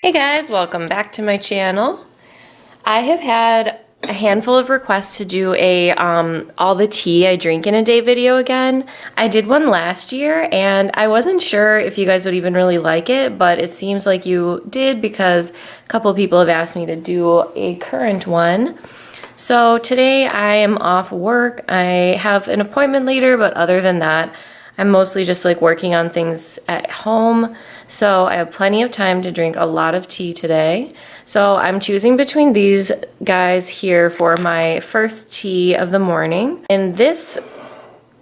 Hey guys, welcome back to my channel. I have had a handful of requests to do a all the tea I drink in a day video again. I did one last year and I wasn't sure if you guys would even really like it, but it seems like you did because a couple people have asked me to do a current one. So today I am off work. I have an appointment later, but other than that, I'm mostly just like working on things at home. So I have plenty of time to drink a lot of tea today. So I'm choosing between these guys here for my first tea of the morning. In this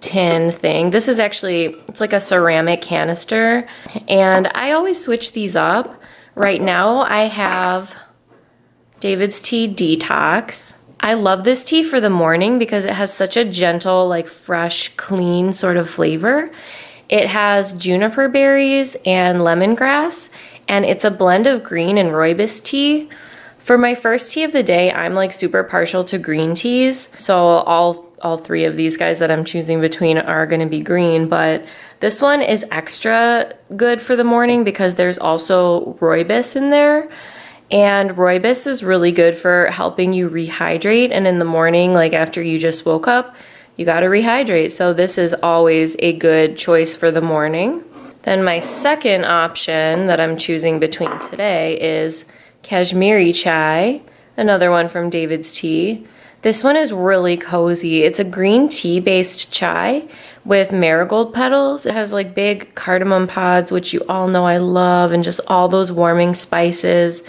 tin thing, this is actually, it's like a ceramic canister. And I always switch these up. Right now I have David's Tea Detox. I love this tea for the morning because it has such a gentle, like fresh, clean sort of flavor. It has juniper berries and lemongrass, and it's a blend of green and rooibos tea. For my first tea of the day, I'm like super partial to green teas. So all three of these guys that I'm choosing between are gonna be green, but this one is extra good for the morning because there's also rooibos in there. And rooibos is really good for helping you rehydrate. And in the morning, like after you just woke up, you gotta rehydrate. So this is always a good choice for the morning. Then my second option that I'm choosing between today is Kashmiri chai, another one from David's Tea. This one is really cozy. It's a green tea based chai with marigold petals. It has like big cardamom pods, which you all know I love, and just all those warming spices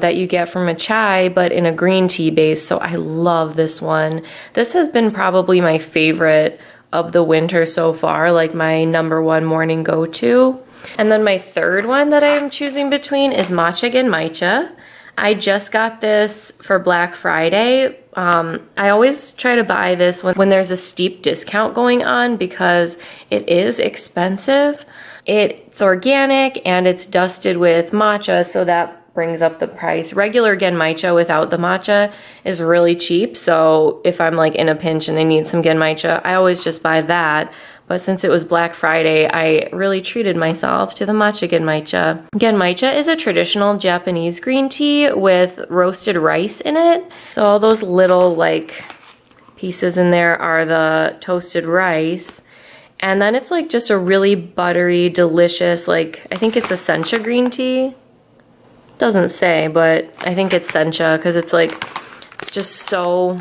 that you get from a chai, but in a green tea base. So I love this one. This has been probably my favorite of the winter so far, like my #1 morning go-to. And then my third one that I am choosing between is matcha genmaicha. I just got this for Black Friday. I always try to buy this when there's a steep discount going on because it is expensive. It's organic and it's dusted with matcha, so that brings up the price. Regular genmaicha without the matcha is really cheap, so if I'm like in a pinch and I need some genmaicha, I always just buy that. But since it was Black Friday, I really treated myself to the matcha genmaicha. Genmaicha is a traditional Japanese green tea with roasted rice in it. So all those little like pieces in there are the toasted rice. And then it's like just a really buttery, delicious, like I think it's a sencha green tea. Doesn't say, but I think it's sencha because it's like, it's just so,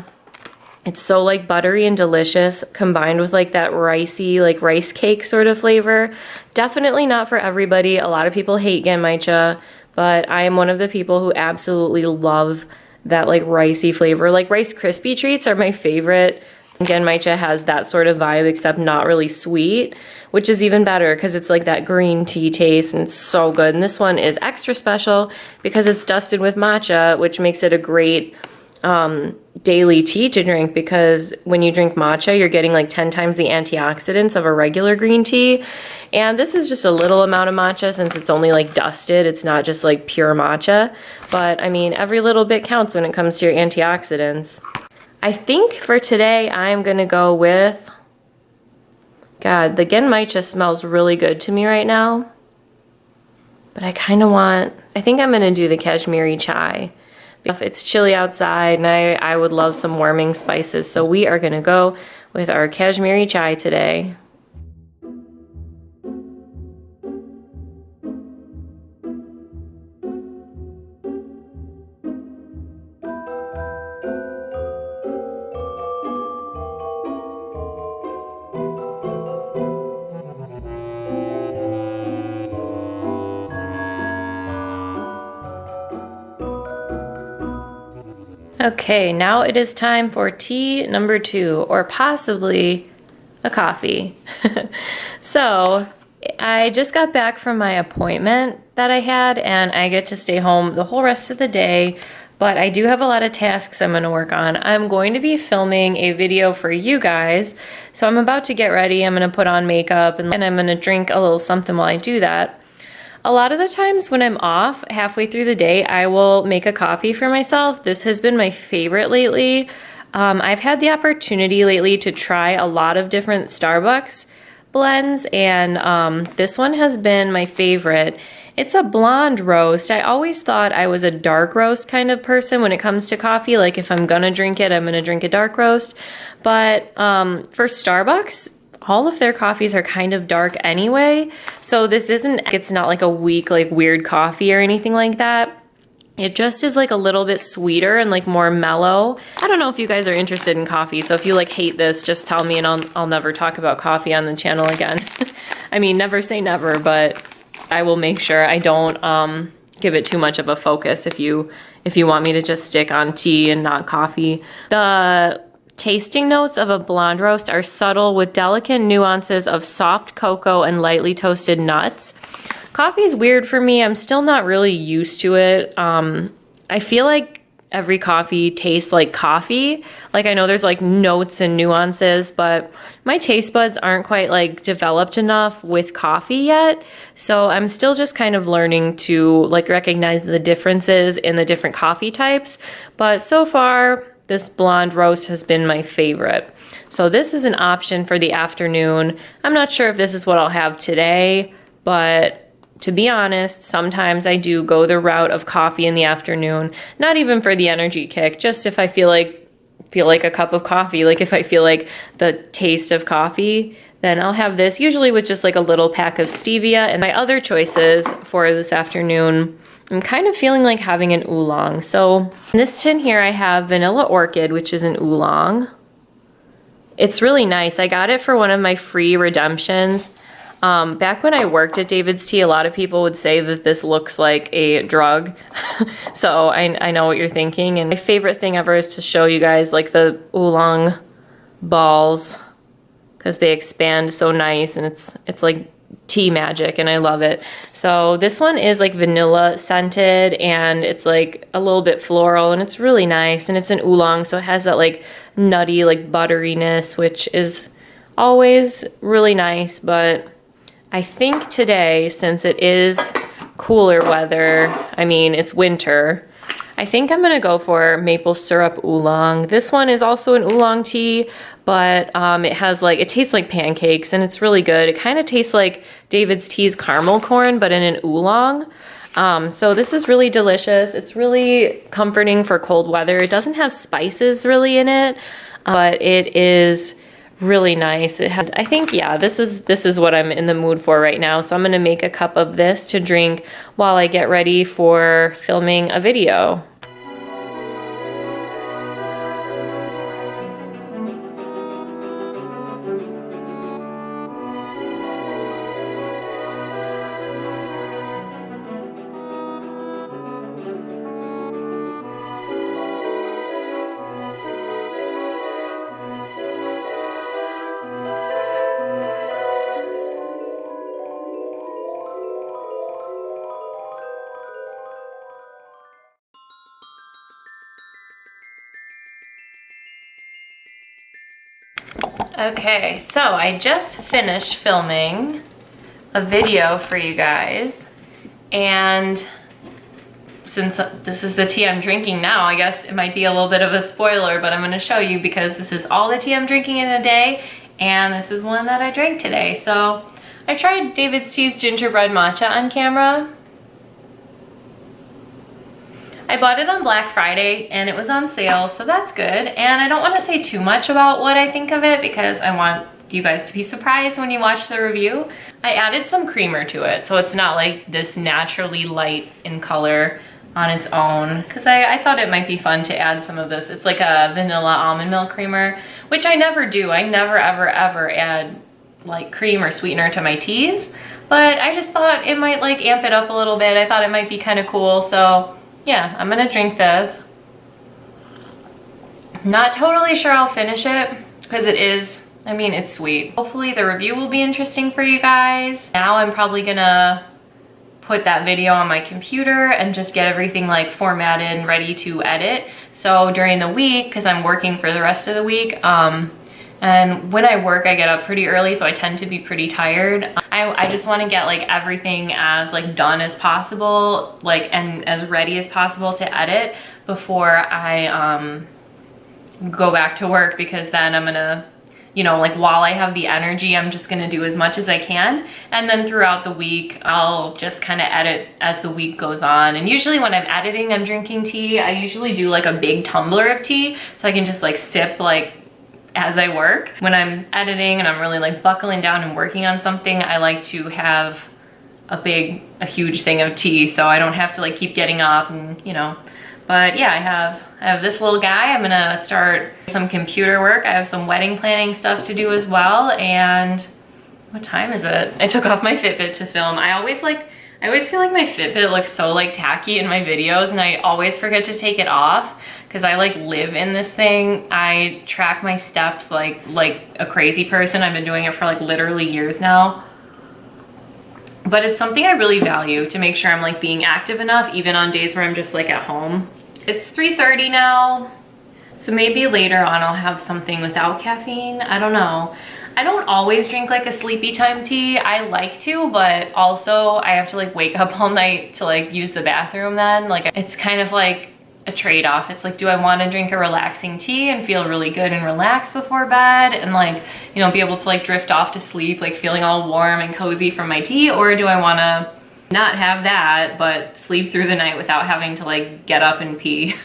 it's so like buttery and delicious combined with like that ricey, like rice cake sort of flavor. Definitely not for everybody. A lot of people hate genmaicha, but I am one of the people who absolutely love that like ricey flavor. Like Rice Krispie treats are my favorite. Genmaicha has that sort of vibe, except not really sweet, which is even better because it's like that green tea taste and it's so good. And this one is extra special because it's dusted with matcha, which makes it a great daily tea to drink because when you drink matcha, you're getting like 10 times the antioxidants of a regular green tea. And this is just a little amount of matcha since it's only like dusted. It's not just like pure matcha. But I mean, every little bit counts when it comes to your antioxidants. I think for today, I'm gonna go with, God, the genmaicha smells really good to me right now. But I kind of want, I think I'm gonna do the Kashmiri chai. If it's chilly outside and I would love some warming spices. So we are gonna go with our Kashmiri chai today. Okay, now it is time for tea number 2, or possibly a coffee. So, I just got back from my appointment that I had, and I get to stay home the whole rest of the day, but I do have a lot of tasks I'm gonna work on. I'm going to be filming a video for you guys, so I'm about to get ready. I'm gonna put on makeup, and I'm gonna drink a little something while I do that. A lot of the times when I'm off halfway through the day, I will make a coffee for myself. This has been my favorite lately. I've had the opportunity lately to try a lot of different Starbucks, blends, and this one has been my favorite. It's a blonde roast. I always thought I was a dark roast kind of person when it comes to coffee. Like if I'm gonna drink it, I'm gonna drink a dark roast. But for Starbucks, all of their coffees are kind of dark anyway. So this it's not like a weak, like weird coffee or anything like that. It just is like a little bit sweeter and like more mellow. I don't know if you guys are interested in coffee, so if you like hate this, just tell me and I'll never talk about coffee on the channel again. I mean, never say never, but I will make sure I don't give it too much of a focus if you want me to just stick on tea and not coffee. The tasting notes of a blonde roast are subtle with delicate nuances of soft cocoa and lightly toasted nuts. Coffee is weird for me. I'm still not really used to it. I feel like every coffee tastes like coffee. Like I know there's like notes and nuances, but my taste buds aren't quite like developed enough with coffee yet. So I'm still just kind of learning to like recognize the differences in the different coffee types. But so far, this blonde roast has been my favorite. So this is an option for the afternoon. I'm not sure if this is what I'll have today, but to be honest, sometimes I do go the route of coffee in the afternoon, not even for the energy kick, just if I feel like a cup of coffee, like if I feel like the taste of coffee, then I'll have this, usually with just like a little pack of stevia. And my other choices for this afternoon, I'm kind of feeling like having an oolong. So in this tin here, I have Vanilla Orchid, which is an oolong. It's really nice. I got it for one of my free redemptions. Back when I worked at David's Tea, a lot of people would say that this looks like a drug. So I know what you're thinking. And my favorite thing ever is to show you guys like the oolong balls because they expand so nice and it's like tea magic and I love it. So this one is like vanilla scented and it's like a little bit floral and it's really nice and it's an oolong, so it has that like nutty like butteriness, which is always really nice. But I think today, since it is cooler weather, I mean it's winter, I think I'm gonna go for maple syrup oolong. This one is also an oolong tea, but it tastes like pancakes and it's really good. It kind of tastes like David's Tea's caramel corn, but in an oolong. So this is really delicious. It's really comforting for cold weather. It doesn't have spices really in it, but it is really nice. I think, yeah, this is what I'm in the mood for right now. So I'm gonna make a cup of this to drink while I get ready for filming a video. Okay, so I just finished filming a video for you guys, and since this is the tea I'm drinking now, I guess it might be a little bit of a spoiler, but I'm going to show you because this is all the tea I'm drinking in a day, and this is one that I drank today. So I tried David's Tea's gingerbread matcha on camera. I bought it on Black Friday and it was on sale, so that's good. And I don't want to say too much about what I think of it because I want you guys to be surprised when you watch the review. I added some creamer to it, so it's not like this naturally light in color on its own, because I thought it might be fun to add some of this. It's like a vanilla almond milk creamer, which I never do. I never ever add like cream or sweetener to my teas, but I just thought it might like amp it up a little bit. I thought it might be kind of cool, so yeah, I'm gonna drink this. Not totally sure I'll finish it because it is, I mean, it's sweet. Hopefully the review will be interesting for you guys. Now I'm probably gonna put that video on my computer and just get everything like formatted and ready to edit. So during the week, because I'm working for the rest of the week, and when I work, I get up pretty early, so I tend to be pretty tired. I just want to get like everything as like done as possible, like, and as ready as possible to edit before I go back to work, because then I'm gonna you know, like while I have the energy, I'm just gonna do as much as I can. And then throughout the week, I'll just kind of edit as the week goes on. And usually when I'm editing, I'm drinking tea. I usually do like a big tumbler of tea so I can just like sip like as I work. When I'm editing and I'm really like buckling down and working on something, I like to have a huge thing of tea so I don't have to like keep getting up and, you know. But yeah, I have this little guy. I'm gonna start some computer work. I have some wedding planning stuff to do as well. And what time is it? I took off my Fitbit to film. I always feel like my Fitbit looks so like tacky in my videos, and I always forget to take it off because I like live in this thing. I track my steps like a crazy person. I've been doing it for like literally years now. But it's something I really value, to make sure I'm like being active enough even on days where I'm just like at home. It's 3:30 now, so maybe later on I'll have something without caffeine. I don't know. I don't always drink like a sleepy time tea. I like to, but also I have to like wake up all night to like use the bathroom then. Like it's kind of like a trade-off. It's like, do I want to drink a relaxing tea and feel really good and relaxed before bed and like, you know, be able to like drift off to sleep like feeling all warm and cozy from my tea, or do I want to not have that but sleep through the night without having to like get up and pee?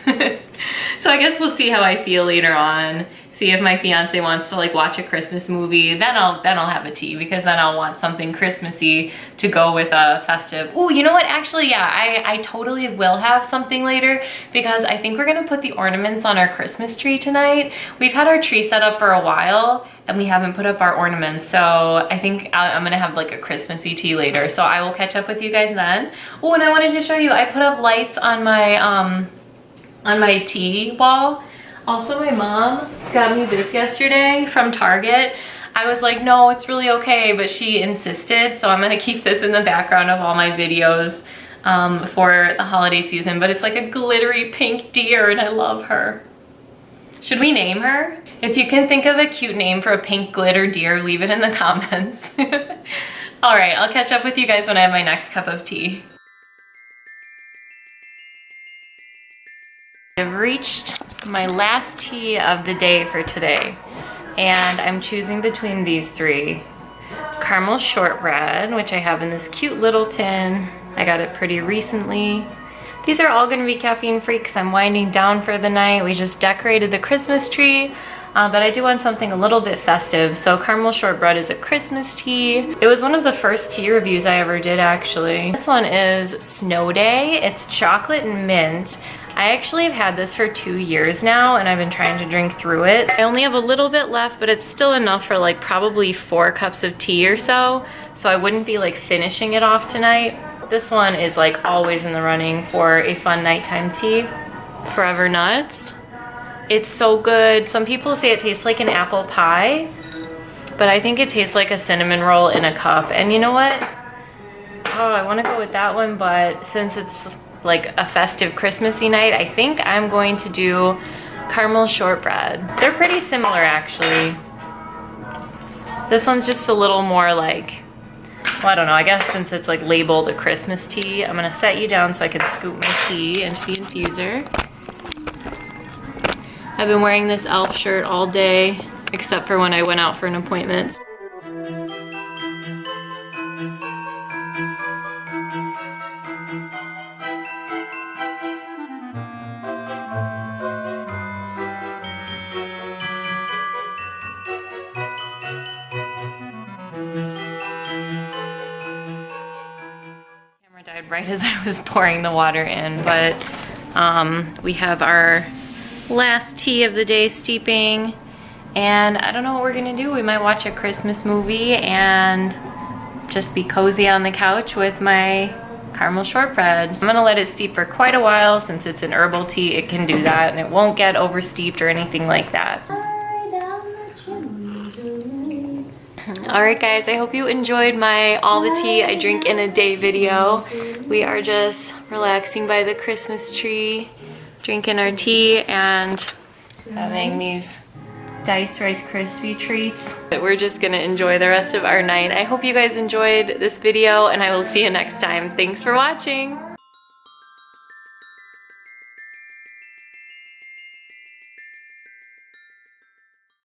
So I guess we'll see how I feel later on. See if my fiance wants to like watch a Christmas movie, then I'll have a tea, because then I'll want something Christmassy to go with a festive. Oh, you know what? Actually, yeah, I totally will have something later, because I think we're gonna put the ornaments on our Christmas tree tonight. We've had our tree set up for a while and we haven't put up our ornaments, so I think I'm gonna have like a Christmassy tea later. So I will catch up with you guys then. Oh, and I wanted to show you, I put up lights on my tea wall. Also, my mom got me this yesterday from Target. I was like, no, it's really okay, but she insisted, so I'm gonna keep this in the background of all my videos for the holiday season. But it's like a glittery pink deer, and I love her. Should we name her? If you can think of a cute name for a pink glitter deer, leave it in the comments. All right, I'll catch up with you guys when I have my next cup of tea. I've reached my last tea of the day for today, and I'm choosing between these three. Caramel shortbread, which I have in this cute little tin. I got it pretty recently. These are all gonna be caffeine free because I'm winding down for the night. We just decorated the Christmas tree, but I do want something a little bit festive. So caramel shortbread is a Christmas tea. It was one of the first tea reviews I ever did, actually. This one is Snow Day. It's chocolate and mint. I actually have had this for 2 years now, and I've been trying to drink through it. I only have a little bit left, but it's still enough for like probably 4 cups of tea or so I wouldn't be like finishing it off tonight. This one is like always in the running for a fun nighttime tea. Forever Nuts. It's so good. Some people say it tastes like an apple pie, but I think it tastes like a cinnamon roll in a cup. And you know what? Oh, I want to go with that one, but since it's like a festive Christmassy night, I think I'm going to do caramel shortbread. They're pretty similar, actually. This one's just a little more like, well, I don't know, I guess since it's like labeled a Christmas tea, I'm gonna set you down so I can scoop my tea into the infuser. I've been wearing this elf shirt all day, except for when I went out for an appointment. Died right as I was pouring the water in, but we have our last tea of the day steeping, and I don't know what we're gonna do. We might watch a Christmas movie and just be cozy on the couch with my caramel shortbread. I'm gonna let it steep for quite a while. Since it's an herbal tea, it can do that, and it won't get over steeped or anything like that. Alright guys, I hope you enjoyed my all the tea I drink in a day video. We are just relaxing by the Christmas tree, drinking our tea and having these diced Rice Krispie treats. We're just gonna enjoy the rest of our night. I hope you guys enjoyed this video, and I will see you next time. Thanks for watching.